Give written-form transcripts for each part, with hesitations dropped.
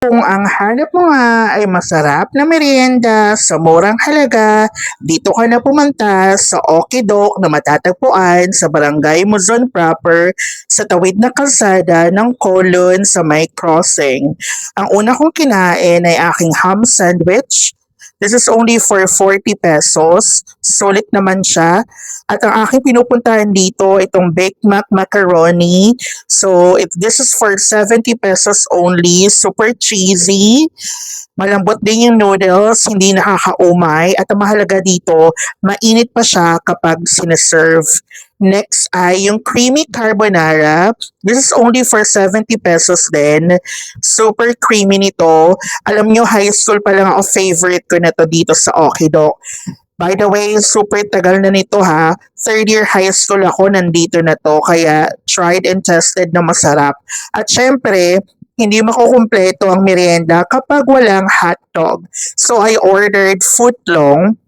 Kung ang hanap mo nga ay masarap na merienda sa murang halaga, dito ka na pumunta sa Okidok na matatagpuan sa Barangay Muzon proper sa tawid na kalsada ng Colon sa may crossing. Ang una kong kinain ay aking ham sandwich. This is only for 40 pesos. Sulit naman siya. At ang aking pinupuntahan dito, itong Baked Mac Macaroni. So, if this is for 70 pesos only, super cheesy. Malambot din yung noodles, hindi nakakaumay. At ang mahalaga dito, mainit pa siya kapag sineserve. Next ay yung creamy carbonara. This is only for 70 pesos din. Super creamy nito. Alam nyo, high school pa lang ako favorite ko na to dito sa Okidok. By the way, super tagal na nito ha. Third year high school ako, nandito na to. Kaya tried and tested na masarap. At syempre, hindi makukumpleto ang merienda kapag walang hotdog. So I ordered footlong.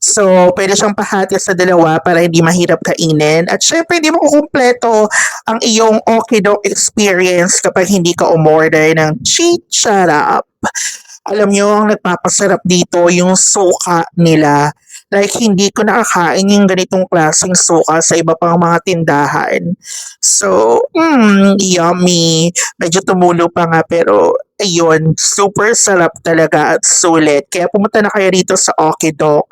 So, pwede siyang pahati sa dalawa para hindi mahirap kainin. At syempre, hindi makukumpleto ang iyong okidok experience kapag hindi ka umorder ng chicharap. Alam nyo, ang nagpapasarap dito yung suka nila. Like, hindi ko nakakain yung ganitong klaseng suka sa iba pang mga tindahan. So, yummy. Medyo tumulo pa nga pero ayun, super sarap talaga at sulit. Kaya pumunta na kayo dito sa Okidok.